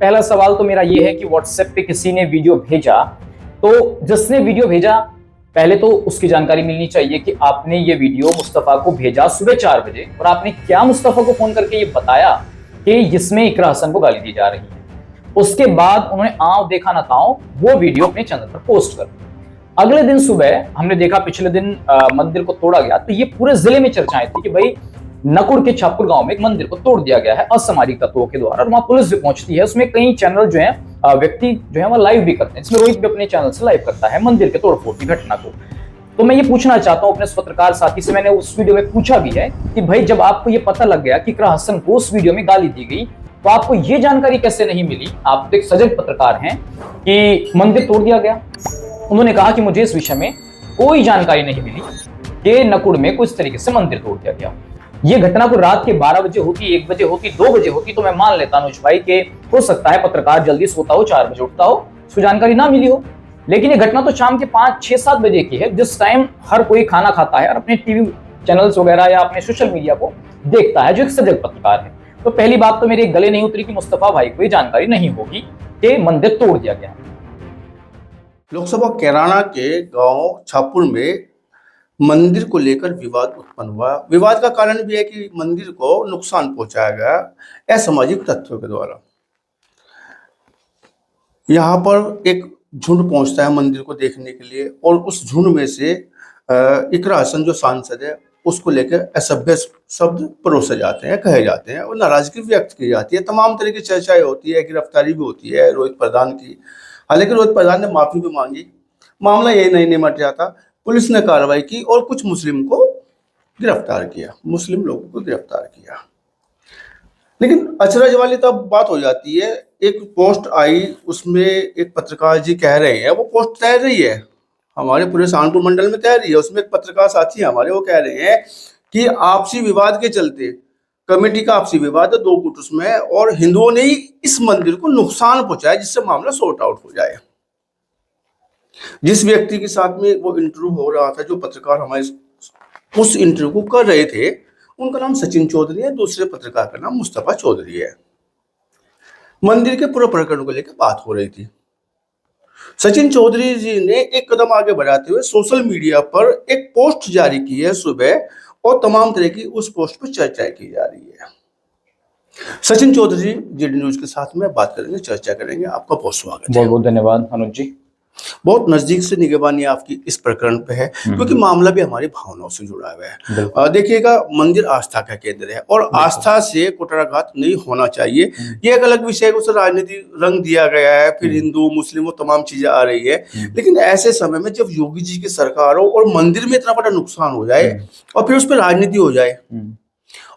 पहला सवाल तो मेरा ये है कि व्हाट्सएप पे किसी ने वीडियो भेजा, तो जिसने वीडियो भेजा पहले तो उसकी जानकारी मिलनी चाहिए कि आपने ये वीडियो मुस्तफा को भेजा सुबह 4 बजे और आपने क्या मुस्तफा को फोन करके ये बताया कि जिसमें इकरा हसन को गाली दी जा रही है। उसके बाद उन्होंने आंव देखा ना ताओ वो वीडियो अपने चैनल पर पोस्ट कर दी। अगले दिन सुबह हमने देखा पिछले दिन मंदिर को तोड़ा गया, तो ये पूरे जिले में चर्चाएं थी कि भाई नकुड़ के छापुर गांव में एक मंदिर को तोड़ दिया गया है असामाजिक तत्वों के द्वारा, और वहां पुलिस भी पहुंचती है। उसमें कई चैनल जो है व्यक्ति जो है वह लाइव भी करते हैं, इसमें रोहित भी अपने चैनल से लाइव करता है मंदिर के तोड़फोड़ की घटना को। तो मैं ये पूछना चाहता हूं अपने पत्रकार साथी से, मैंने उस वीडियो में पूछा भी है कि भाई जब आपको ये पता लग गया कि इकरा हसन को उस वीडियो में गाली दी गई, तो आपको ये जानकारी कैसे नहीं मिली? आप तो एक सजग पत्रकार हैं कि मंदिर तोड़ दिया गया। उन्होंने कहा कि मुझे इस विषय में कोई जानकारी नहीं मिली कि नकुड़ में कुछ तरीके से मंदिर तोड़ दिया गया। ये घटना को रात के 12 बजे होती, 1 बजे होती, 2 बजे होती तो मैं मान लेता अनुज भाई के हो सकता है पत्रकार जल्दी सोता हो, 4 बजे उठता हो, उसको जानकारी ना मिली हो। लेकिन ये घटना तो शाम के 5, 6, 7 बजे की है, जिस टाइम हर कोई खाना खाता है और अपने टीवी चैनल्स वगैरह या अपने सोशल मीडिया को देखता है, जो एक सजग पत्रकार है। तो पहली बात तो मेरे गले नहीं उतरी कि मुस्तफा भाई को ये जानकारी नहीं होगी कि मंदिर तोड़ दिया गया। लोकसभा कैराना के गांव छापुर में मंदिर को लेकर विवाद उत्पन्न हुआ। विवाद का कारण भी है कि मंदिर को नुकसान पहुंचाया गया असामाजिक तत्वों के द्वारा। यहाँ पर एक झुंड पहुंचता है मंदिर को देखने के लिए, और उस झुंड में से इकरा हसन जो सांसद है उसको लेकर असभ्य शब्द परोसे जाते हैं, कहे जाते हैं, और नाराजगी व्यक्त की जाती है। तमाम तरह की चर्चाएं होती है, गिरफ्तारी भी होती है रोहित प्रधान की। हालांकि रोहित प्रधान ने माफी भी मांगी, मामला यही नहीं निमट जाता। पुलिस ने कार्रवाई की और कुछ मुस्लिम को गिरफ्तार किया, मुस्लिम लोगों को गिरफ्तार किया। लेकिन अचरज वाली तब बात हो जाती है, एक पोस्ट आई, उसमें एक पत्रकार जी कह रहे हैं, वो पोस्ट तैर रही है हमारे पूरे सहारनपुर मंडल में तैर रही है। उसमें एक पत्रकार साथी हमारे वो कह रहे हैं कि आपसी विवाद के चलते, कमेटी का आपसी विवाद है 2 गुट उसमें, और हिंदुओं ने ही इस मंदिर को नुकसान पहुंचाया जिससे मामला सॉर्ट आउट हो जाए। जिस व्यक्ति के साथ में वो इंटरव्यू हो रहा था, जो पत्रकार हमारे उस इंटरव्यू को कर रहे थे, उनका नाम सचिन चौधरी है, दूसरे पत्रकार का नाम मुस्तफा चौधरी है। मंदिर के पूरे प्रकरण को लेकर बात हो रही थी। सचिन चौधरी जी ने एक कदम आगे बढ़ाते हुए सोशल मीडिया पर एक पोस्ट जारी की है सुबह, और तमाम तरह की उस पोस्ट पर चर्चा की जा रही है। सचिन चौधरी जीडी न्यूज के साथ में बात करेंगे, चर्चा करेंगे। आपका बहुत स्वागत है। बहुत बहुत धन्यवाद अनुज जी। बहुत नजदीक से निगरानी आपकी इस प्रकरण पे है, क्योंकि मामला भी हमारी भावनाओं से जुड़ा हुआ है। देखिएगा, मंदिर आस्था का केंद्र है और आस्था से कुटराघात नहीं होना चाहिए। ये एक अलग विषय है, उसे राजनीति रंग दिया गया है, फिर हिंदू मुस्लिम वो तमाम चीजें आ रही है। लेकिन ऐसे समय में जब योगी जी की सरकार हो और मंदिर में इतना बड़ा नुकसान हो जाए और फिर उस पर राजनीति हो जाए,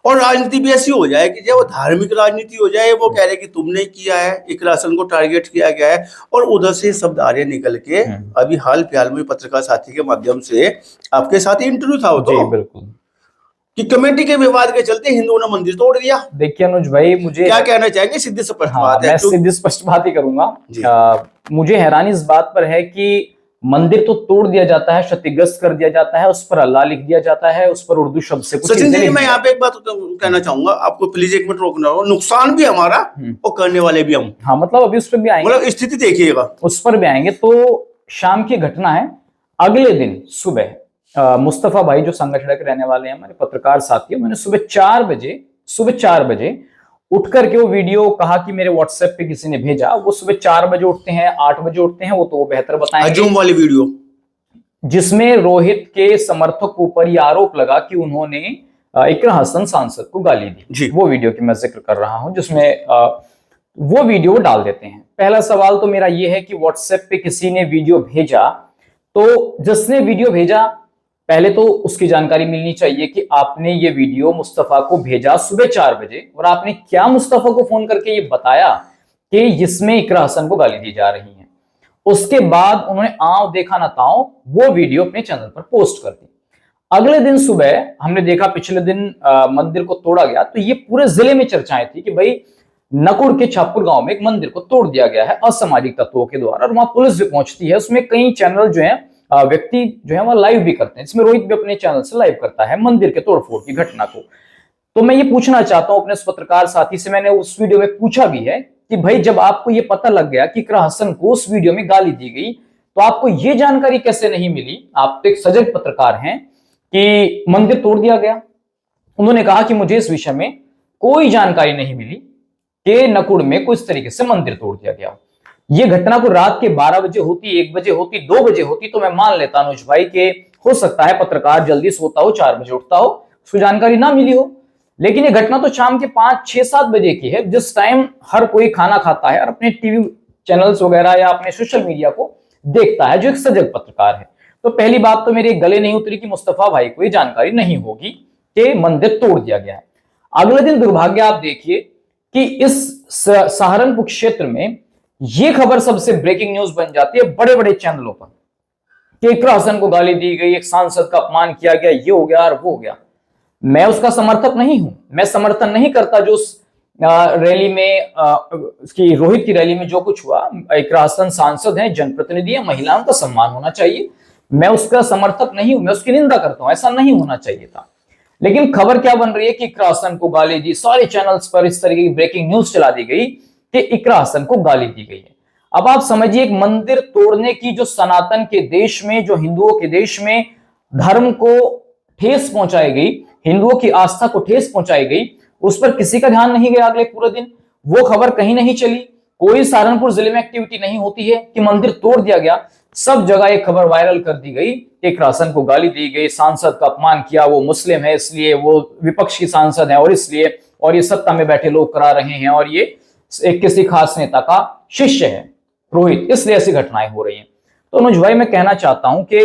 और राजनीति भी ऐसी हो जाए कि जब वो धार्मिक राजनीति हो जाए, वो कह रहे कि तुमने किया है, इकरा हसन को टारगेट किया गया है, और उधर से शब्द आ रहे निकल के। अभी हाल फिलहाल में पत्रकार साथी के माध्यम से आपके साथ इंटरव्यू था, तो बिल्कुल कि कमेटी के विवाद के चलते हिंदुओं ने मंदिर तोड़ दिया। देखिए अनुज भाई, मुझे क्या कहना चाहेंगे? सीधी स्पष्ट बात है। मैं सीधी स्पष्ट बात ही करूंगा। मुझे हैरानी इस बात पर है कि मंदिर तो तोड़ दिया जाता है, क्षतिग्रस्त कर दिया जाता है, उस पर अल्लाह लिख दिया जाता है, उस पर उर्दू शब्द से कुछ। सचिन जी, मैं यहाँ पे एक बात कहना चाहूंगा, आपको प्लीज 1 मिनट रोकना हो। नुकसान भी हमारा और करने वाले भी हम। हाँ, मतलब अभी उस पर भी आएंगे, मतलब स्थिति देखिएगा, उस पर भी आएंगे। तो शाम की घटना है, अगले दिन सुबह मुस्तफा भाई जो संगठन के रहने वाले हैं, हमारे पत्रकार साथी, मैंने सुबह 4 बजे उठ करके वो वीडियो कहा कि मेरे व्हाट्सएप पे किसी ने भेजा। वो सुबह 4 बजे उठते हैं, 8 बजे उठते हैं, वो तो वो बेहतर बताएंगे। जूम वाली वीडियो जिसमें रोहित के समर्थक ऊपर ये आरोप लगा कि उन्होंने इकरा हसन सांसद को गाली दी। वो वीडियो की मैं जिक्र कर रहा हूं, जिसमें वो वीडियो डाल देते हैं। पहला सवाल तो मेरा ये है कि व्हाट्सएप पे किसी ने वीडियो भेजा, तो जिसने वीडियो भेजा पहले तो उसकी जानकारी मिलनी चाहिए कि आपने ये वीडियो मुस्तफा को भेजा सुबह 4 बजे और आपने क्या मुस्तफा को फोन करके ये बताया कि जिसमें इकरा हसन को गाली दी जा रही है। उसके बाद उन्होंने आंव देखा ना ताओ वो वीडियो अपने चैनल पर पोस्ट कर दी। अगले दिन सुबह हमने देखा पिछले दिन मंदिर को तोड़ा गया, तो ये पूरे जिले में चर्चाएं थी कि भाई नकुड़ के छापुर गांव में एक मंदिर को तोड़ दिया गया है असामाजिक तत्वों के द्वारा, और वहां पुलिस भी पहुंचती है। उसमें कई चैनल जो है व्यक्ति जो है वह लाइव भी करते हैं, इसमें रोहित भी अपने चैनल से लाइव करता है मंदिर के तोड़फोड़ की घटना को। तो मैं ये पूछना चाहता हूं अपने पत्रकार साथी से, मैंने उस वीडियो में पूछा भी है कि भाई जब आपको ये पता लग गया कि इकरा हसन को उस वीडियो में गाली दी गई, तो आपको ये जानकारी कैसे नहीं मिली? आप तो एक सजग पत्रकार हैं कि मंदिर तोड़ दिया गया। उन्होंने कहा कि मुझे इस विषय में कोई जानकारी नहीं मिली कि नकुड़ में कुछ तरीके से मंदिर तोड़ दिया गया। ये घटना को रात के 12 बजे होती, 1 बजे होती, 2 बजे होती तो मैं मान लेता अनुज भाई के हो सकता है पत्रकार जल्दी सोता हो, 4 बजे उठता हो, उसको जानकारी ना मिली हो। लेकिन ये घटना तो शाम के 5, 6, 7 बजे की है, जिस टाइम हर कोई खाना खाता है और अपने टीवी चैनल्स वगैरह या अपने सोशल मीडिया को देखता है, जो एक सजग पत्रकार है। तो पहली बात तो मेरे गले नहीं उतरी कि मुस्तफा भाई को ये जानकारी नहीं होगी कि मंदिर तोड़ दिया गया है। अगले दिन दुर्भाग्य आप देखिए कि इस सहारनपुर क्षेत्र में ये खबर सबसे ब्रेकिंग न्यूज बन जाती है बड़े बड़े चैनलों पर कि इकरा हसन को गाली दी गई, एक सांसद का अपमान किया गया, ये हो गया और वो हो गया। मैं उसका समर्थक नहीं हूं, मैं समर्थन नहीं करता जो उस रैली में उसकी रोहित की रैली में जो कुछ हुआ। इकरा हसन सांसद हैं, जनप्रतिनिधि है, महिलाओं का सम्मान होना चाहिए, मैं उसका समर्थक नहीं हूं, मैं उसकी निंदा करता हूं, ऐसा नहीं होना चाहिए था। लेकिन खबर क्या बन रही है कि इकरा हसन को गाली दी, सारे चैनल्स पर इस तरीके की ब्रेकिंग न्यूज चला दी गई कि इकरा हसन को गाली दी गई है। अब आप समझिए, एक मंदिर तोड़ने की जो सनातन के देश में, जो हिंदुओं के देश में धर्म को ठेस पहुंचाई गई, हिंदुओं की आस्था को ठेस पहुंचाई गई, उस पर किसी का ध्यान नहीं गया अगले पूरे दिन। वो खबर कहीं नहीं चली, कोई सहारनपुर जिले में एक्टिविटी नहीं होती है कि मंदिर तोड़ दिया गया। सब जगह एक खबर वायरल कर दी गई, इकरा हसन को गाली दी गई, सांसद का अपमान किया, वो मुस्लिम है इसलिए, वो विपक्ष की सांसद है और इसलिए, और ये सत्ता में बैठे लोग करा रहे हैं, और ये एक किसी खास नेता का शिष्य है रोहित, इसलिए ऐसी घटनाएं हो रही हैं। तो अनुज भाई मैं कहना चाहता हूं कि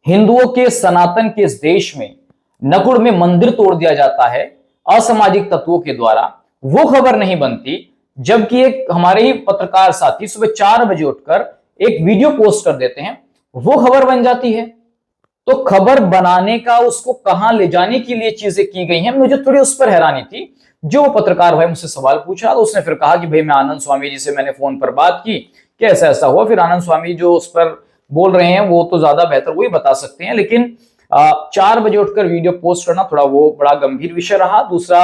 हिंदुओं के सनातन के इस देश में नकुड़ में मंदिर तोड़ दिया जाता है असामाजिक तत्वों के द्वारा, वो खबर नहीं बनती, जबकि एक हमारे ही पत्रकार साथी सुबह 4 बजे उठकर एक वीडियो पोस्ट कर देते हैं, वो खबर बन जाती है। तो खबर बनाने का, उसको कहां ले जाने के लिए चीजें की गई हैं, मुझे थोड़ी उस पर हैरानी थी। जो पत्रकार भाई मुझसे सवाल पूछा तो उसने फिर कहा कि भाई मैं आनंद स्वामी जी से मैंने फोन पर बात की कि ऐसा ऐसा हुआ। फिर आनंद स्वामी जो उस पर बोल रहे हैं वो तो ज्यादा बेहतर वही बता सकते हैं, लेकिन 4 बजे उठकर वीडियो पोस्ट करना थोड़ा वो बड़ा गंभीर विषय रहा। दूसरा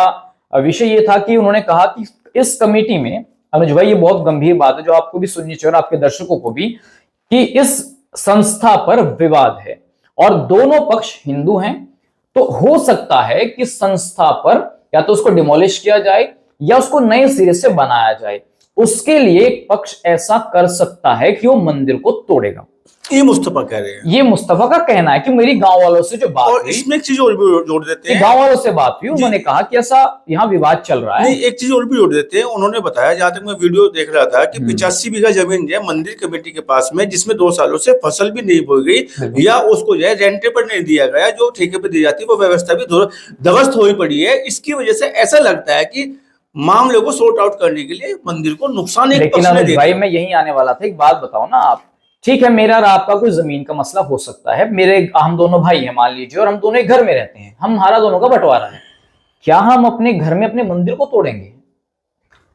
विषय ये था कि उन्होंने कहा कि इस कमेटी में, अनुज भाई ये बहुत गंभीर बात है जो आपको भी सुननी चाहिए और आपके दर्शकों को भी, कि इस संस्था पर विवाद है और दोनों पक्ष हिंदू हैं, तो हो सकता है कि संस्था पर या तो उसको डिमोलिश किया जाए या उसको नए सिरे से बनाया जाए। उसके लिए पक्ष ऐसा कर सकता है कि वो मंदिर को तोड़ेगा। ये मुस्तफा कह रहे हैं, ये मुस्तफा का कहना है कि मेरी गांव वालों से जो बात और हुई, इसमें एक चीज और भी जोड़ देते हैं, गांव वालों से बात हुई, उन्होंने कहा कि ऐसा यहाँ विवाद चल रहा है। नहीं, एक चीज और भी जोड़ देते हैं। उन्होंने बताया, जहां तक मैं वीडियो देख रहा था, कि 85 बीघा जमीन जो है मंदिर कमेटी के पास में, जिसमें 2 सालों से फसल भी नहीं बोई गई या उसको जो है रेंटे पर नहीं दिया गया, जो ठेके पर दी जाती है वो व्यवस्था भी ध्वस्त हुई पड़ी है। इसकी वजह से ऐसा लगता है कि मामले को सॉर्ट आउट करने के लिए मंदिर को नुकसान एक पक्ष ने दे भाई मैं यही आने वाला था, एक बात बताओ ना आप, ठीक है मेरा और आपका कोई जमीन का मसला हो सकता है, हम दोनों भाई हैं मान लीजिए, और हम दोनों एक घर में रहते हैं, हमारा दोनों का बंटवारा है, क्या हम अपने घर में अपने मंदिर को तोड़ेंगे?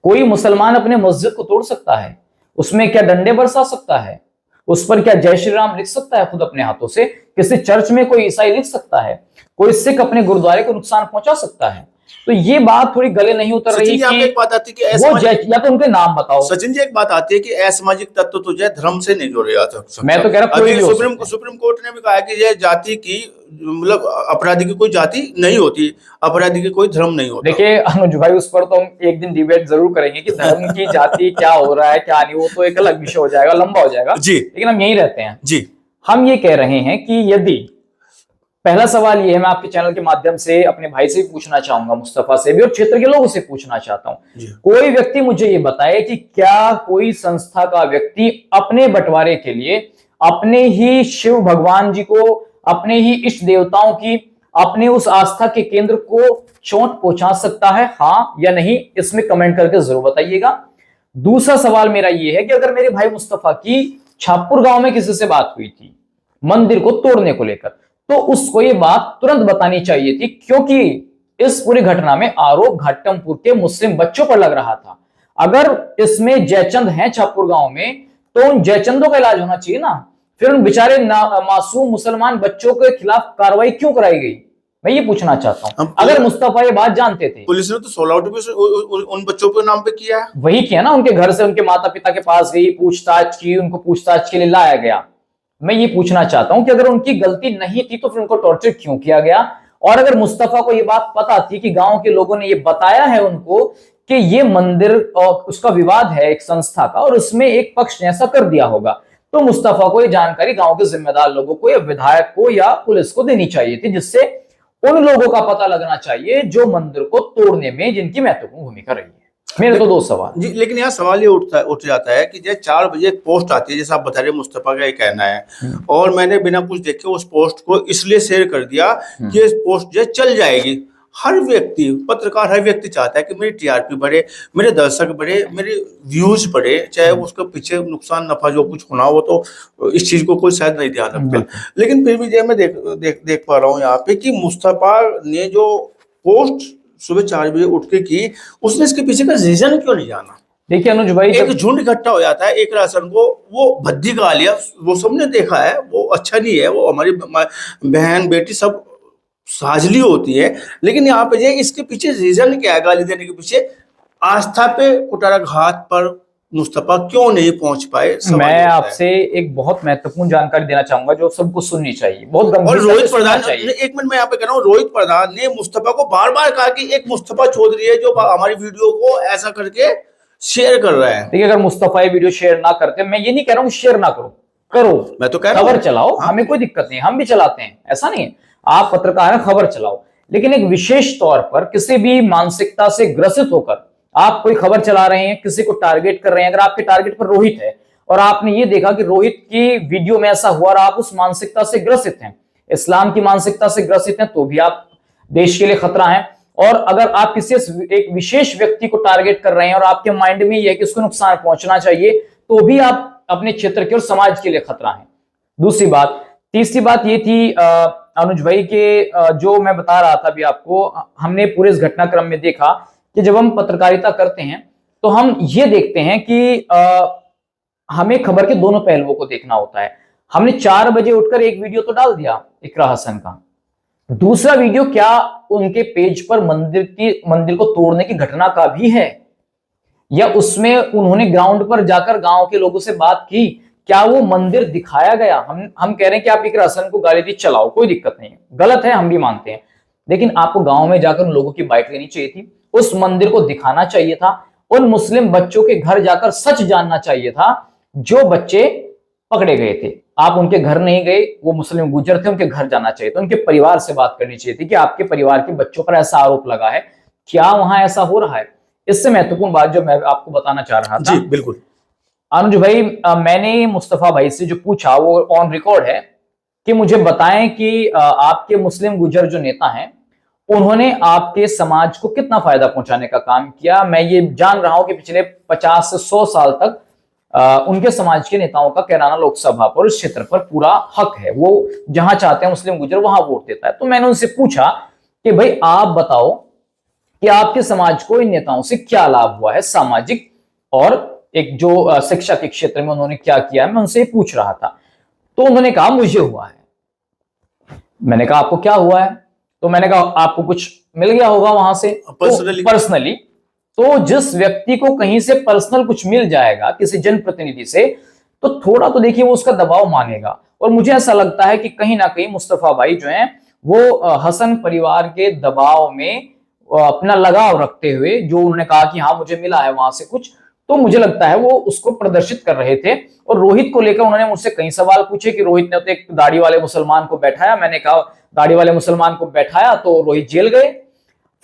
कोई मुसलमान अपने मस्जिद को तोड़ सकता है? उसमें क्या डंडे बरसा सकता है? उस पर क्या जय श्री राम लिख सकता है खुद अपने हाथों से? किसी चर्च में कोई ईसाई लिख सकता है? कोई सिख अपने गुरुद्वारे को नुकसान पहुंचा सकता है? तो ये बात थोड़ी गले नहीं उतर रही कि एक बात आती है कि वो या तो उनके नाम बताओ। सचिन जी, एक बात आती है कि असामाजिक तत्व तो जो है धर्म से नहीं जोड़े जा सकते। मैं तो कह रहा हूँ सुप्रीम कोर्ट ने भी कहा कि ये जाति की, मतलब अपराधी की कोई जाति नहीं होती, अपराधी की कोई धर्म नहीं होता। देखिए अनुज भाई, उस पर तो हम एक दिन डिबेट जरूर करेंगे कि धर्म की जाति क्या हो रहा है क्या नहीं, वो तो एक अलग विषय हो जाएगा, लंबा हो जाएगा जी। लेकिन हम यही रहते हैं जी। हम ये कह रहे हैं कि यदि, पहला सवाल ये है, मैं आपके चैनल के माध्यम से अपने भाई से भी पूछना चाहूंगा, मुस्तफा से भी, और क्षेत्र के लोगों से पूछना चाहता हूं, कोई व्यक्ति मुझे ये बताए कि क्या कोई संस्था का व्यक्ति अपने बंटवारे के लिए अपने ही शिव भगवान जी को, अपने ही इष्ट देवताओं की, अपने उस आस्था के केंद्र को चोट पहुंचा सकता है, हाँ या नहीं? इसमें कमेंट करके जरूर बताइएगा। दूसरा सवाल मेरा ये है कि अगर मेरे भाई मुस्तफा की छापुर गांव में किसी से बात हुई थी मंदिर को तोड़ने को लेकर, तो उसको ये बात तुरंत बतानी चाहिए थी, क्योंकि इस पूरी घटना में आरोप घाटमपुर के मुस्लिम बच्चों पर लग रहा था। अगर इसमें जयचंद हैं छापुर गांव में, तो उन जयचंदों का इलाज होना चाहिए ना। फिर उन बेचारे मासूम मुसलमान बच्चों के खिलाफ कार्रवाई क्यों कराई गई? मैं ये पूछना चाहता हूँ, हम अगर मुस्तफा ये बात जानते थे, पुलिस ने तो 16 आउट भी उन बच्चों के नाम पे किया है। वही किया ना, उनके घर से उनके माता पिता के पास गई, पूछताछ की, उनको पूछताछ के लिए लाया गया। मैं ये पूछना चाहता हूं कि अगर उनकी गलती नहीं थी तो फिर उनको टॉर्चर क्यों किया गया? और अगर मुस्तफा को ये बात पता थी कि गांव के लोगों ने ये बताया है उनको कि ये मंदिर और उसका विवाद है एक संस्था का, और उसमें एक पक्ष ने ऐसा कर दिया होगा, तो मुस्तफा को ये जानकारी गांव के जिम्मेदार लोगों को या विधायक को या पुलिस को देनी चाहिए थी, जिससे उन लोगों का पता लगना चाहिए जो मंदिर को तोड़ने में जिनकी महत्वपूर्ण भूमिका रही है। मेरे तो दो सवाल जी, लेकिन यहाँ सवाल ये उठ जाता है कि जैसे 4 बजे एक पोस्ट आती है, जैसा आप बता रहे मुस्तफा का ये कहना है, और मैंने बिना कुछ देखे उस पोस्ट को इसलिए शेयर कर दिया कि इस पोस्ट जो चल जाएगी। हर व्यक्ति, पत्रकार, हर व्यक्ति चाहता है कि मेरी टीआरपी बढ़े, मेरे दर्शक बढ़े, मेरे व्यूज बढ़े, चाहे उसके पीछे नुकसान नफा जो कुछ होना हो, तो इस चीज को कोई शायद नहीं ध्यान रखता। लेकिन फिर भी जो मैं देख पा रहा हूँ यहाँ पे कि मुस्तफा ने जो पोस्ट सुबह 4 बजे उठ के की, उसने इसके पीछे का रीजन क्यों नहीं जाना? देखिए अनुज भाई, एक झुंड इकट्ठा हो जाता है, एक राशन को वो भद्दी गालियां, वो सबने देखा है, वो अच्छा नहीं है, वो हमारी बहन बेटी सब साजली होती है। लेकिन यहाँ पे जो इसके पीछे रीजन क्या है गाली देने के पीछे? आस्था पे कुटारा घाट पर मुस्तफा क्यों नहीं पहुंच पाए? मैं आपसे एक बहुत महत्वपूर्ण जानकारी देना चाहूंगा जो सबको सुननी चाहिए, बहुत गंभीर। और रोहित प्रधान, एक मिनट मैं यहाँ पे कह रहा हूँ, रोहित प्रधान ने मुस्तफा को बार बार कहा कि एक मुस्तफा चौधरी है जो हमारी वीडियो को ऐसा करके शेयर कर रहा है। देखिए, अगर मुस्तफा ये वीडियो शेयर ना करते, मैं ये नहीं कह रहा हूँ शेयर ना करो, करो, मैं तो कह रहा हूं खबर चलाओ, हमें कोई दिक्कत नहीं, हम भी चलाते हैं, ऐसा नहीं है, आप पत्रकार हैं, खबर चलाओ। लेकिन एक विशेष तौर पर किसी भी मानसिकता से ग्रसित होकर आप कोई खबर चला रहे हैं, किसी को टारगेट कर रहे हैं, अगर आपके टारगेट पर रोहित है और आपने ये देखा कि रोहित की वीडियो में ऐसा हुआ और आप उस मानसिकता से ग्रसित हैं, इस्लाम की मानसिकता से ग्रसित हैं, तो भी आप देश के लिए खतरा हैं। और अगर आप किसी एक विशेष व्यक्ति को टारगेट कर रहे हैं और आपके माइंड में ये है कि उसको नुकसान पहुंचना चाहिए, तो भी आप अपने क्षेत्र के और समाज के लिए खतरा है। दूसरी बात, तीसरी बात ये थी अनुज भाई के जो मैं बता रहा था अभी आपको, हमने पूरे इस घटनाक्रम में देखा कि जब हम पत्रकारिता करते हैं तो हम ये देखते हैं कि हमें खबर के दोनों पहलुओं को देखना होता है। हमने 4 बजे उठकर एक वीडियो तो डाल दिया इकरा हसन का, दूसरा वीडियो क्या उनके पेज पर मंदिर को तोड़ने की घटना का भी है, या उसमें उन्होंने ग्राउंड पर जाकर गांव के लोगों से बात की, क्या वो मंदिर दिखाया गया? हम कह रहे हैं कि आप इकरा हसन को गाली दी, चलाओ, कोई दिक्कत नहीं है, गलत है, हम भी मानते हैं, लेकिन आपको गांव में जाकर उन लोगों की बाइट लेनी चाहिए थी, उस मंदिर को दिखाना चाहिए था, उन मुस्लिम बच्चों के घर जाकर सच जानना चाहिए था जो बच्चे पकड़े गए थे। आप उनके घर नहीं गए, वो मुस्लिम गुजर थे, उनके घर जाना चाहिए था, उनके परिवार से बात करनी चाहिए थी कि आपके परिवार के बच्चों पर ऐसा आरोप लगा है, क्या वहां ऐसा हो रहा है? इससे महत्वपूर्ण बात जो मैं आपको बताना चाह रहा था, जी बिल्कुल अनुज भाई, मैंने मुस्तफा भाई से जो पूछा वो ऑन रिकॉर्ड है कि मुझे बताएं कि आपके मुस्लिम गुजर जो नेता हैं उन्होंने आपके समाज को कितना फायदा पहुंचाने का काम किया। मैं ये जान रहा हूं कि पिछले 50 से 100 साल तक उनके समाज के नेताओं का कैराना लोकसभा पर, इस क्षेत्र पर पूरा हक है, वो जहां चाहते हैं मुस्लिम गुजर वहां वोट देता है। तो मैंने उनसे पूछा कि भाई आप बताओ कि आपके समाज को इन नेताओं से क्या लाभ हुआ है सामाजिक, और एक जो शिक्षा के क्षेत्र में उन्होंने क्या किया है, मैं उनसे पूछ रहा था। तो उन्होंने कहा मुझे हुआ है। मैंने कहा आपको क्या हुआ है? तो मैंने कहा आपको कुछ मिल गया होगा वहां से पर्सनली। तो जिस व्यक्ति को कहीं से पर्सनल कुछ मिल जाएगा किसी जनप्रतिनिधि से, तो थोड़ा तो देखिए वो उसका दबाव मानेगा। और मुझे ऐसा लगता है कि कहीं ना कहीं मुस्तफा भाई जो हैं वो हसन परिवार के दबाव में अपना लगाव रखते हुए, जो उन्होंने कहा कि हाँ मुझे मिला है वहां से कुछ, तो मुझे लगता है वो उसको प्रदर्शित कर रहे थे। और रोहित को लेकर उन्होंने मुझसे कई सवाल पूछे कि रोहित ने तो एक दाढ़ी वाले मुसलमान को बैठाया। मैंने कहा दाढ़ी वाले मुसलमान को बैठाया तो रोहित जेल गए।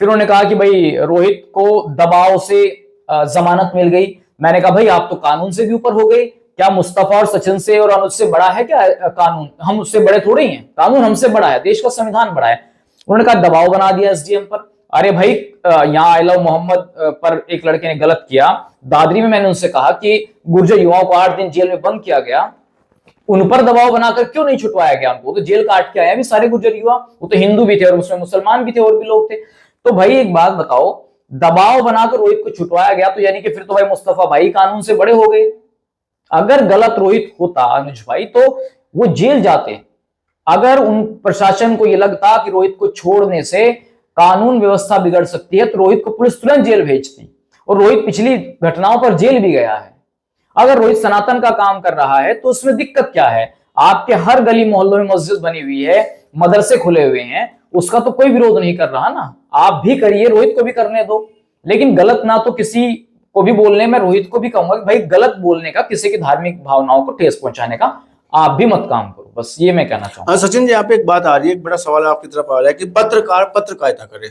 फिर उन्होंने कहा कि भाई रोहित को दबाव से जमानत मिल गई। मैंने कहा भाई आप तो कानून से भी ऊपर हो गए, क्या मुस्तफा और सचिन से और अनुज से बड़ा है क्या कानून? हम उससे बड़े थोड़े ही हैं, कानून हमसे बड़ा है, देश का संविधान बड़ा है। उन्होंने कहा दबाव बना दिया एसडीएम पर। अरे भाई यहाँ आई लव मोहम्मद पर एक लड़के ने गलत किया, दादरी में मैंने उनसे कहा कि गुर्जर युवाओं को 8 दिन जेल में बंद किया गया, उन पर दबाव बनाकर क्यों नहीं छुटवाया गया? उनको तो जेल काट के आया भी सारे गुर्जर युवा, वो तो हिंदू भी थे और उसमें मुसलमान भी थे और भी लोग थे। तो भाई एक बात बताओ, दबाव बनाकर रोहित को छुटवाया गया तो यानी कि फिर तो भाई मुस्तफा भाई कानून से बड़े हो गए। अगर गलत रोहित होता अनुज भाई तो वो जेल जाते। अगर उन प्रशासन को ये लगता कि रोहित को छोड़ने से कानून व्यवस्था बिगड़ सकती है तो रोहित को पुलिस तुरंत जेल भेजती, और रोहित पिछली घटनाओं पर जेल भी गया है। अगर रोहित सनातन का काम कर रहा है तो उसमें दिक्कत क्या है? आपके हर गली मोहल्लों में मस्जिद बनी हुई है, मदरसे खुले हुए हैं, उसका तो कोई विरोध नहीं कर रहा ना। आप भी करिए, रोहित को भी करने दो, लेकिन गलत ना तो किसी को भी बोलने में रोहित को भी कहूंगा कि भाई गलत बोलने का, किसी की धार्मिक भावनाओं को ठेस पहुंचाने का आप भी मत काम करो। बस ये मैं कहना चाहूंगा। सचिन जी, यहाँ पे एक बात आ रही है, एक बड़ा सवाल आपकी तरफ आ रहा है कि पत्रकार पत्रकारिता करे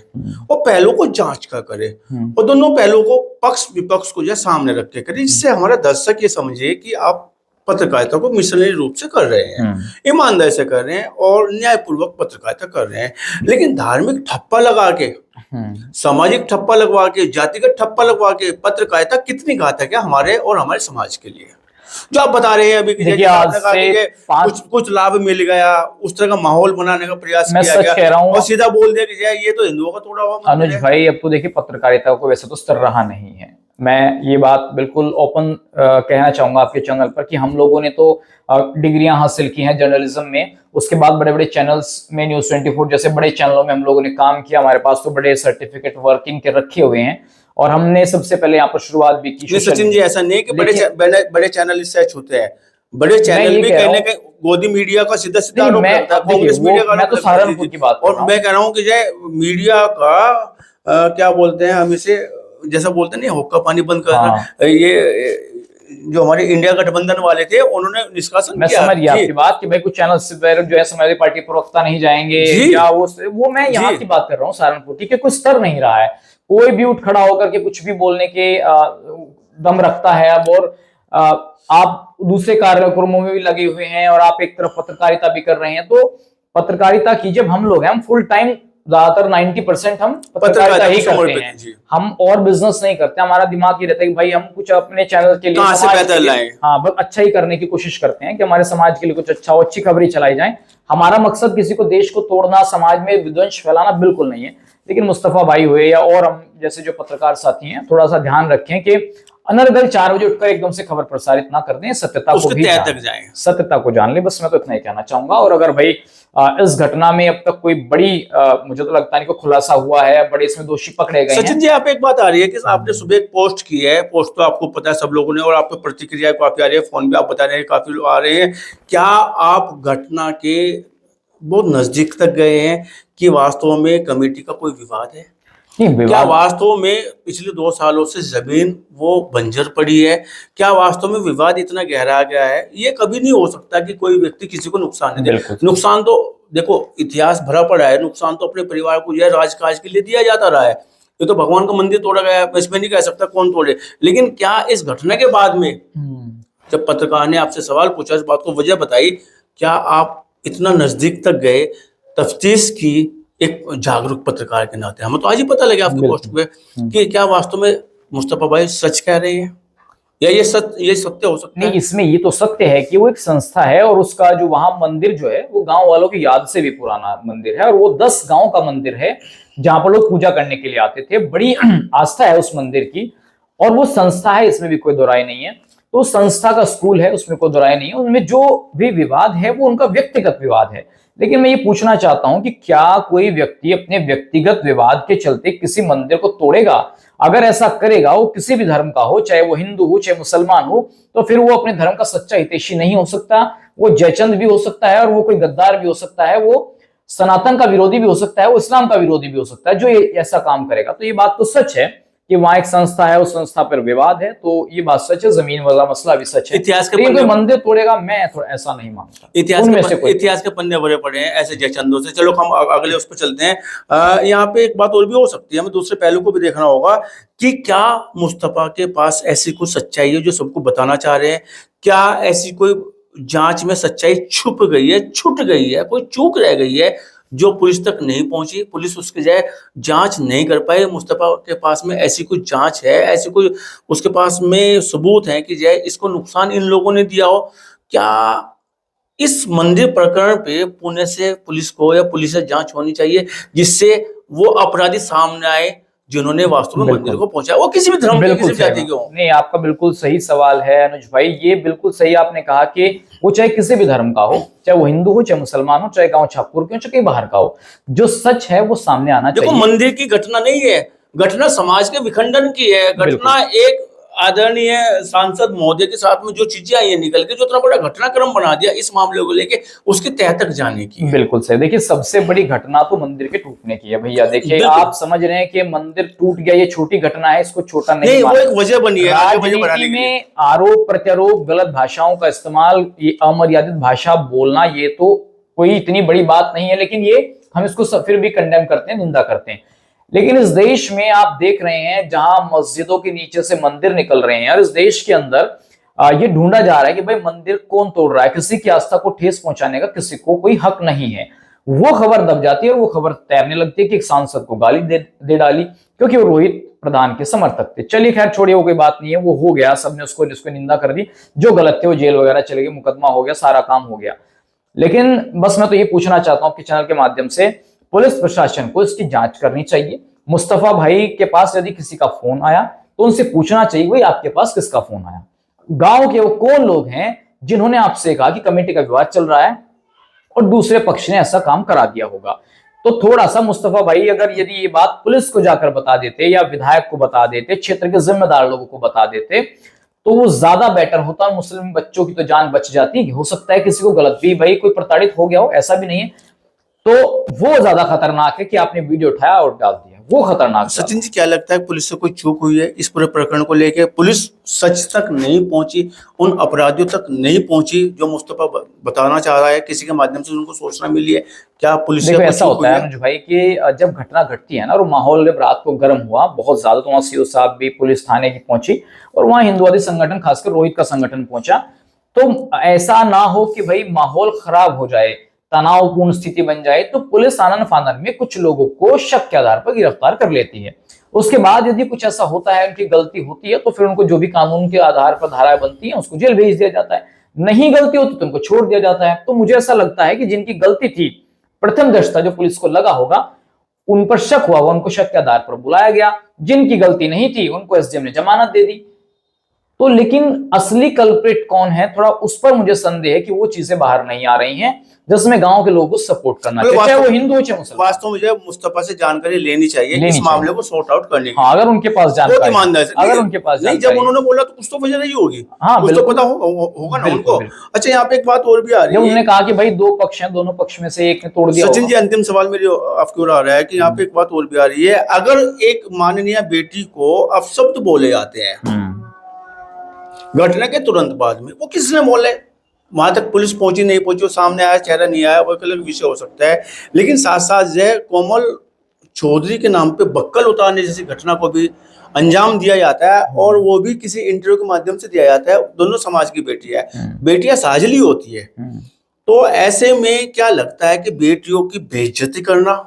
और पहलुओं को जांच का करे और दोनों पहलुओं को पक्ष विपक्ष को जो है सामने रख के करे, जिससे हमारा दर्शक ये समझे कि आप पत्रकारिता को मिशनरी रूप से कर रहे हैं, ईमानदारी से कर रहे हैं और न्यायपूर्वक पत्रकारिता कर रहे हैं। लेकिन धार्मिक ठप्पा लगा के, सामाजिक ठप्पा लगवा के, जातिगत ठप्पा लगवा के पत्रकारिता कितनी घातक है हमारे और हमारे समाज के लिए? जो आप बता रहे हैं अभी कुछ लाभ मिल गया, उस तरह का माहौल बनाने का प्रयास किया गया, कह रहा हूं, और सीधा बोल दिया कि ये तो हिंदुओं का तोड़ा हुआ। अनुज भाई, अब तो देखिए पत्रकारिता को वैसे तो स्तर रहा नहीं है। मैं ये बात बिल्कुल ओपन कहना चाहूंगा आपके चैनल पर कि हम लोगों ने तो डिग्रियां हासिल की हैं जर्नलिज्म में, उसके बाद बड़े बड़े चैनल्स में, न्यूज 24 जैसे बड़े चैनलों में हम लोगों ने काम किया, हमारे पास तो बड़े सर्टिफिकेट वर्किंग के रखे हुए हैं, और हमने सबसे पहले यहाँ पर शुरुआत भी की। सचिन जी, ऐसा नहीं कि बड़े चैनल इससे छूते हैं, बड़े चैनल भी कहने के गोदी मीडिया का सीधा सीधा आरोप लगता है, कांग्रेस मीडिया का। मैं तो सहारनपुर की बात, और मैं कह रहा हूँ कि मीडिया का क्या बोलते हैं हम इसे, जैसा बोलते नहीं, हुक्का पानी बंद करना, ये जो हमारे इंडिया गठबंधन वाले थे उन्होंने निष्कासन मैं समझ गया आपकी बात कि भाई कुछ चैनल जो है समाजवादी पार्टी प्रवक्ता नहीं जाएंगे या वो मैं यहाँ की बात कर रहा हूँ सहारनपुर की, कोई स्तर नहीं रहा है, कोई भी उठ खड़ा होकर के कुछ भी बोलने के दम रखता है अब। और आप दूसरे कार्यक्रमों में भी लगे हुए हैं और आप एक तरफ पत्रकारिता भी कर रहे हैं, तो पत्रकारिता कीजिए। हम लोग हैं, हम फुल टाइम ज्यादातर 90% हम पत्रकारिता ही करते हैं, हम और बिजनेस नहीं करते। हमारा दिमाग ये रहता है कि भाई हम कुछ अपने चैनल के लिए हाँ बस अच्छा ही करने की कोशिश करते हैं कि हमारे समाज के लिए कुछ अच्छा हो, अच्छी खबरें चलाई जाए। हमारा मकसद किसी को देश को तोड़ना, समाज में विध्वंस फैलाना बिल्कुल नहीं है। लेकिन मुस्तफा भाई हुए या और हम जैसे जो पत्रकार साथी हैं, थोड़ा सा ध्यान रखें कि अनर्गल 4 बजे उठकर एकदम से खबर प्रसारित ना कर दें, सत्यता को भी सत्यता को जान ले। बस मैं तो इतना ही कहना चाहूंगा। और अगर भाई इस घटना में अब तक कोई बड़ी मुझे तो लगता नहीं कोई खुलासा हुआ है, बड़े इसमें दोषी पकड़े गए हैं। सचिन जी, आप एक बात आ रही है कि आपने सुबह एक पोस्ट की है, पोस्ट तो आपको पता है सब लोगों ने, और आप पे प्रतिक्रिया काफी आ रही है, फोन पे आप बता रहे हैं काफी लोग आ रहे हैं। क्या आप घटना के बहुत नजदीक तक गए हैं कि वास्तव में कमेटी का कोई विवाद है? क्या वास्तव में पिछले 2 सालों से जमीन वो बंजर पड़ी है? क्या वास्तव में विवाद इतना गहरा गया है? ये कभी नहीं हो सकता कि कोई व्यक्ति किसी को नुकसान दे। नुकसान तो देखो इतिहास भरा पड़ा है, नुकसान तो अपने परिवार को जो है राजकाज के लिए दिया जाता रहा है। ये तो भगवान का मंदिर तोड़ा गया है, इसमें नहीं कह सकता कौन तोड़े। लेकिन क्या इस घटना के बाद में जब पत्रकार ने आपसे सवाल पूछा, इस बात को वजह बताई, क्या आप इतना नजदीक तक गए तफ्तीश की एक जागरूक पत्रकार के नाते? हमें तो आज ही पता लगा आपके पोस्ट पे कि क्या वास्तव में मुस्तफा भाई सच कह रहे हैं या ये सत्य हो सकता है? नहीं, इसमें ये तो सत्य है कि वो एक संस्था है और उसका जो वहां मंदिर जो है वो गांव वालों की याद से भी पुराना मंदिर है, और वो 10 गांव का मंदिर है जहां पर लोग पूजा करने के लिए आते थे। बड़ी आस्था है उस मंदिर की, और वो संस्था है, इसमें भी कोई दोराई नहीं है। तो संस्था का स्कूल है, उसमें कोई दोराई नहीं है। उनमें जो भी विवाद है वो उनका व्यक्तिगत विवाद है। लेकिन मैं ये पूछना चाहता हूं कि क्या कोई व्यक्ति अपने व्यक्तिगत विवाद के चलते किसी मंदिर को तोड़ेगा? अगर ऐसा करेगा, वो किसी भी धर्म का हो, चाहे वो हिंदू हो चाहे मुसलमान हो, तो फिर वो अपने धर्म का सच्चा हितैषी नहीं हो सकता। वो जयचंद भी हो सकता है और वो कोई गद्दार भी हो सकता है, वो सनातन का विरोधी भी हो सकता है, वो इस्लाम का विरोधी भी हो सकता है जो ये ऐसा काम करेगा। तो ये बात तो सच है कि वहां एक संस्था है, उस संस्था पर विवाद है, तो ये बात सच है। जमीन वाला मसला भी सच है। इतिहास के कोई मंदिर तोड़ेगा, मैं थोड़ा ऐसा नहीं मानता। इतिहास के पन्ने भरे पड़े हैं ऐसे जयचंदों से। चलो हम अगले उस पर चलते हैं। यहाँ पे एक बात और भी हो सकती है, हमें दूसरे पहलू को भी देखना होगा कि क्या मुस्तफा के पास ऐसी कुछ सच्चाई है जो सबको बताना चाह रहे हैं? क्या ऐसी कोई जांच में सच्चाई छुप गई है, छूट गई है, कोई चूक रह गई है जो पुलिस तक नहीं पहुंची, पुलिस उसके जाए जांच नहीं कर पाई? मुस्तफा के पास में ऐसी कुछ जांच है, ऐसी कोई उसके पास में सबूत है कि जाए इसको नुकसान इन लोगों ने दिया हो? क्या इस मंदिर प्रकरण पे पुणे से पुलिस को या पुलिस से जांच होनी चाहिए जिससे वो अपराधी सामने आए, जिन्होंने वास्तव में मंदिर बिल्कुल। को पहुंचाया, वो किसी भी धर्म के, बिल्कुल किसी भी सही जाति के बात। हों। नहीं, आपका बिल्कुल सही सवाल है अनुज भाई, ये बिल्कुल सही आपने कहा कि वो चाहे किसी भी धर्म का हो, चाहे वो हिंदू हो, चाहे मुसलमान हो, चाहे गांव छापुर के हो, चाहे कहीं बाहर का हो, जो सच है वो सामने आना देखो, चाहिए। मंदिर की घटना नहीं है, घटना समाज के विखंडन की है, बिल्कुल। घटना एक आदरणीय सांसद महोदय के साथ में जो चीजें आई है निकल के, जो इतना बड़ा घटनाक्रम बना दिया इस मामले को लेके, उसके तह तक जाने की है। बिल्कुल सही। देखिए, सबसे बड़ी घटना तो मंदिर के टूटने की है भैया। देखिए, बिल्कुल। आप समझ रहे हैं कि मंदिर टूट गया, ये छोटी घटना है, इसको छोटा नहीं नहीं, वो माना। एक वजह बनी है आगे वजह बढ़ाने राजनीति के लिए। में आरोप प्रत्यारोप, गलत भाषाओं का इस्तेमाल, ये अमर्यादित भाषा बोलना, ये तो कोई इतनी बड़ी बात नहीं है, लेकिन ये हम इसको फिर भी कंडेम करते हैं, निंदा करते हैं। लेकिन इस देश में आप देख रहे हैं जहां मस्जिदों के नीचे से मंदिर निकल रहे हैं, और इस देश के अंदर ये ढूंढा जा रहा है कि भाई मंदिर कौन तोड़ रहा है, किसी की आस्था को ठेस पहुंचाने का किसी को कोई हक नहीं है। वो खबर दब जाती है और वो खबर तैरने लगती है कि एक सांसद को गाली दे डाली क्योंकि वो रोहित प्रधान के समर्थक थे। चलिए खैर छोड़िए, वो कोई बात नहीं है, वो हो गया, सबने उसको निंदा कर दी, जो गलत थे वो जेल वगैरह चले गए, मुकदमा हो गया, सारा काम हो गया। लेकिन बस मैं तो ये पूछना चाहता हूं आपके चैनल के माध्यम से, पुलिस प्रशासन को इसकी जांच करनी चाहिए। मुस्तफा भाई के पास यदि किसी का फोन आया तो उनसे पूछना चाहिए भाई आपके पास किसका फोन आया, गांव के वो कौन लोग हैं जिन्होंने आपसे कहा कि कमेटी का विवाद चल रहा है और दूसरे पक्ष ने ऐसा काम करा दिया होगा। तो थोड़ा सा मुस्तफा भाई अगर यदि ये बात पुलिस को जाकर बता देते या विधायक को बता देते, क्षेत्र के जिम्मेदार लोगों को बता देते, तो वो ज्यादा बेटर होता। मुस्लिम बच्चों की तो जान बच जाती। हो सकता है किसी को गलत भी भाई कोई प्रताड़ित हो गया हो, ऐसा भी नहीं है, तो वो ज्यादा खतरनाक है कि आपने वीडियो उठाया और डाल दिया, वो खतरनाक। सचिन जी, क्या लगता है पुलिस से कोई चूक हुई है इस पूरे प्रकरण को लेके? पुलिस सच तक नहीं पहुंची, उन अपराधियों तक नहीं पहुंची जो मुस्तफा बताना चाह रहा है, किसी के माध्यम से उनको सूचना मिली है? क्या पुलिस देखो से ऐसा कोई होता है अनुज भाई कि जब घटना घटती है ना और माहौल जब रात को गर्म हुआ बहुत ज्यादा, तो वहां सीओ साहब भी पुलिस थाने की पहुंची और वहां हिंदुवादी संगठन खासकर रोहित का संगठन पहुंचा। तो ऐसा ना हो कि भाई माहौल खराब हो जाए, तनावपूर्ण स्थिति बन जाए, तो पुलिस आनन फानन में कुछ लोगों को शक के आधार पर गिरफ्तार कर लेती है। उसके बाद यदि कुछ ऐसा होता है, उनकी गलती होती है, तो फिर उनको जो भी कानून के आधार पर धाराएं बनती हैं उसको जेल भेज दिया जाता है। नहीं गलती होती तो उनको छोड़ दिया जाता है। तो मुझे ऐसा लगता है कि जिनकी गलती थी, प्रथम दृष्टया जो पुलिस को लगा होगा, उन पर शक हुआ, उनको शक के आधार पर बुलाया गया। जिनकी गलती नहीं थी उनको एसडीएम ने जमानत दे दी। तो लेकिन असली कल्प्रिट कौन है, थोड़ा उस पर मुझे संदेह है कि वो चीजें बाहर नहीं आ रही हैं, जिसमें गांव के लोगों को सपोर्ट करना चाहिए, चाहे वो हिंदू हो चाहे मुसलमान। वास्तव में मुझे मुस्तफा से जानकारी लेनी चाहिए लेनी इस मामले चाहिए। को सॉर्ट आउट करने की। हाँ, अगर उनके पास बहुत जानकारी, ईमानदार से अगर उनके पास नहीं, जब जानकारी, उन्होंने बोला तो कुछ तो वजह रही होगी। हाँ कुछ तो बिल्कुल, पता होगा ना बिल्कुल, उनको। बिल्कुल। अच्छा, यहाँ पे एक बात और भी आ जब रही उन्होंने है कहा कि भाई दो पक्ष हैं, दोनों पक्ष में से एक ने तोड़ दिया सचिन होगा। जी, अंतिम सवाल मेरी आपकी ओर आ रहा है कि यहाँ पे एक बात और भी आ रही है। अगर एक माननीय बेटी को अपशब्द बोले जाते हैं घटना के तुरंत बाद में, वो किसने बोले, वहां तक पुलिस पहुंची नहीं पहुंची, वो सामने आया चेहरा नहीं आया, वो एक अलग विषय हो सकता है। लेकिन साथ साथ जो कोमल चौधरी के नाम पे बक्कल उतारने जैसी घटना को भी अंजाम दिया जाता है, और वो भी किसी इंटरव्यू के माध्यम से दिया जाता है। दोनों समाज की बेटी है, बेटियां साझली होती है। तो ऐसे में क्या लगता है कि बेटियों की बेइज्जती करना,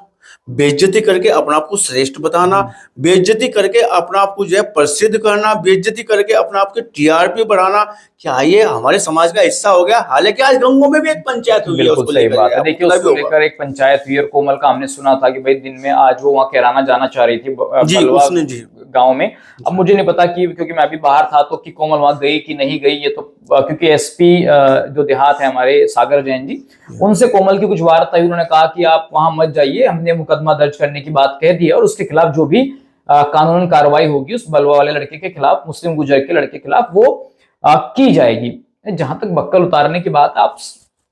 बेइज्जती करके अपने आप को श्रेष्ठ बताना, बेइज्जती करके अपने आप को जो है प्रसिद्ध करना, बेइज्जती करके अपने आप के टीआरपी बढ़ाना, क्या ये हमारे समाज का हिस्सा हो गया? हालांकि आज गंगों में भी एक पंचायत हुई है बिल्कुल उसको सही लेकर, बात है। देखिए, उसको लेकर एक पंचायत हुई और कोमल का हमने सुना था कि भाई दिन में आज वो वहां कैराना जाना चाह रही थी, जी, बलवा उसने जी गांव में। अब मुझे नहीं पता कि क्योंकि मैं अभी बाहर था तो कि कोमल वहां गई कि नहीं गई, ये तो क्योंकि एसपी जो देहात है हमारे सागर जैन जी, उनसे कोमल की कुछ वार्ता हुई। उन्होंने कहा कि आप वहां मत जाइए, हमने मुकदमा दर्ज करने की बात कह दी है और उसके खिलाफ जो भी कानूनन कार्रवाई होगी उस बलवा वाले लड़के के खिलाफ, मुस्लिम गुजर के लड़के के खिलाफ, वो की जाएगी। जहां तक बक्कल उतारने की बात, आप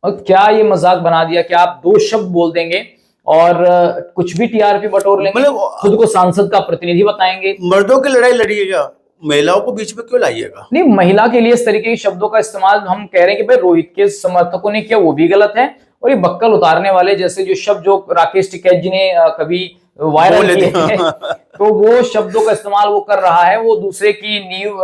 क्या ये मजाक बना दिया कि आप दो शब्द बोल देंगे और कुछ भी टीआरपी बटोर लेंगे, खुद को सांसद का प्रतिनिधि बताएंगे। मर्दों की लड़ाई लड़िएगा, महिलाओं को बीच में क्यों लाइएगा? नहीं, महिला के लिए इस तरीके के शब्दों का इस्तेमाल हम कह रहे हैं कि भाई रोहित के समर्थकों ने किया वो भी गलत है, और ये बक्कल उतारने वाले जैसे जो शब्द जो राकेश टिकैत जी ने कभी वायरल किए थे तो वो शब्दों का इस्तेमाल वो कर रहा है, वो दूसरे की नींव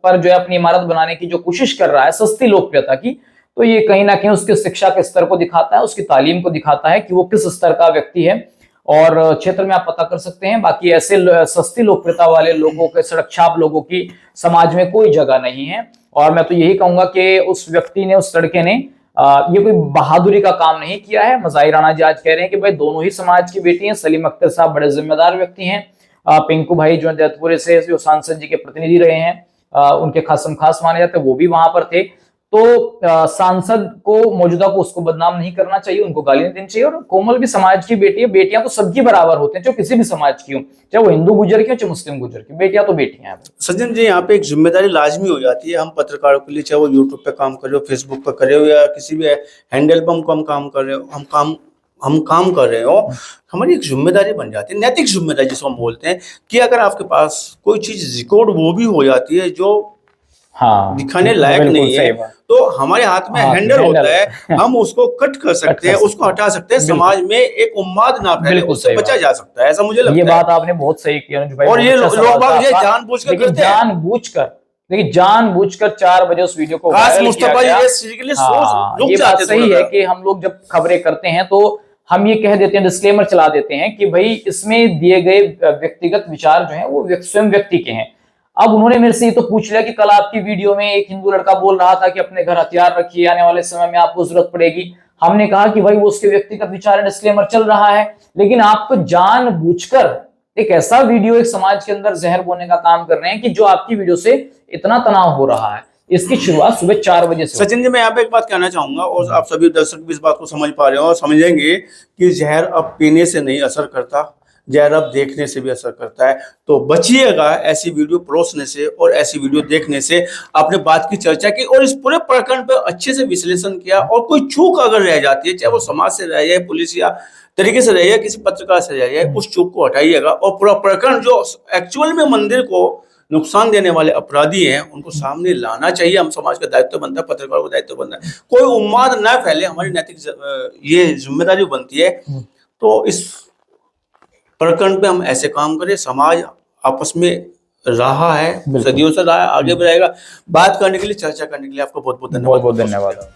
पर जो है अपनी इमारत बनाने की जो कोशिश कर रहा है सस्ती लोकप्रियता की, तो ये कहीं ना कहीं उसके शिक्षा के स्तर को दिखाता है, उसकी तालीम को दिखाता है कि वो किस स्तर का व्यक्ति है। और क्षेत्र में आप पता कर सकते हैं, बाकी ऐसे सस्ती लोकप्रियता वाले लोगों के, सड़क छाप लोगों की समाज में कोई जगह नहीं है। और मैं तो यही कहूंगा कि उस व्यक्ति ने, उस लड़के ने ये कोई बहादुरी का काम नहीं किया है। मज़ाहिर राणा जी आज कह रहे हैं कि भाई दोनों ही समाज की बेटी हैं। सलीम अख्तर साहब बड़े जिम्मेदार व्यक्ति हैं, पिंकू भाई जो जैतपुरे से जो सांसद जी के प्रतिनिधि रहे हैं, उनके खासम खास माने जाते हैं, वो भी वहां पर थे। तो सांसद को, मौजूदा को, उसको बदनाम नहीं करना चाहिए, उनको गाली नहीं देनी चाहिए। और कोमल भी समाज की बेटी है, बेटियां तो सबकी बराबर होते हैं, चाहे किसी भी समाज की हो, चाहे वो हिंदू गुजर की हो चाहे मुस्लिम गुजर की, बेटियां तो बेटियां हैं। सज्जन जी, यहाँ पे एक जिम्मेदारी लाजमी हो जाती है हम पत्रकारों के लिए, चाहे वो यूट्यूब पे काम कर रहे हो, फेसबुक पे कर रहे हो, या किसी भी हैंडल पर हम काम कर रहे हो, हम काम कर रहे हो, हमारी एक जिम्मेदारी बन जाती है, नैतिक जिम्मेदारी जिसको हम बोलते हैं, कि अगर आपके पास कोई चीज रिकॉर्ड वो भी हो जाती है जो हाँ, दिखाने लायक नहीं है, तो हमारे हाथ में हैंडल होता है, हम उसको कट कर सकते हैं, उसको हटा सकते हैं, समाज में एक उन्माद ना फैले, उससे बचा जा सकता है, ऐसा मुझे लगता है। ये बात आपने बहुत सही की अनुज भाई। और ये लोग बाग ये जानबूझकर करते हैं, जानबूझकर 4 बजे उस वीडियो को वायरल किया गया। ये बात सही है कि हम लोग जब खबरें करते हैं तो हम ये कह देते हैं, डिस्क्लेमर चला देते हैं कि भाई इसमें दिए गए व्यक्तिगत विचार जो हैं वो स्वयं व्यक्ति के हैं। अब उन्होंने मेरे से ये तो पूछ लिया कि कल आपकी वीडियो में एक हिंदू लड़का बोल रहा था कि अपने घर हथियार रखिए, आने वाले समय में आपको जरूरत पड़ेगी। हमने कहा कि भाई वो उसके व्यक्तिगत विचार है, डिस्क्लेमर चल रहा है, लेकिन आप तो जानबूझकर एक ऐसा वीडियो एक समाज के अंदर जहर बोने का काम कर रहे हैं कि जो आपकी वीडियो से इतना तनाव हो रहा है। इसकी शुरुआत सुबह 4 बजे से। सचिन जी, मैं यहाँ पे एक बात कहना चाहूंगा, और आप सभी दर्शक भी इस बात को समझ पा रहे हो और समझेंगे कि जहर अब पीने से नहीं असर करता, जहर अब देखने से भी असर करता है। तो बचिएगा ऐसी वीडियो परोसने से और ऐसी वीडियो देखने से। आपने बात की, चर्चा की और इस पूरे प्रकरण पर अच्छे से विश्लेषण किया, और कोई चूक अगर रह जाती है, चाहे वो समाज से रह जाए, पुलिस या तरीके से रह जाए, किसी पत्रकार से रह जाए, उस चूक को हटाइएगा, और पूरा प्रकरण जो एक्चुअल में मंदिर को नुकसान देने वाले अपराधी हैं उनको सामने लाना चाहिए। हम समाज का दायित्व बनता है, पत्रकारों का दायित्व बनता है, कोई उन्माद ना फैले, हमारी नैतिक ये जिम्मेदारी बनती है। तो इस प्रकरण पे हम ऐसे काम करें, समाज आपस में रहा है, सदियों से रहा है, आगे भी रहेगा। बात करने के लिए, चर्चा करने के लिए आपको बहुत बहुत धन्यवाद। बहुत धन्यवाद।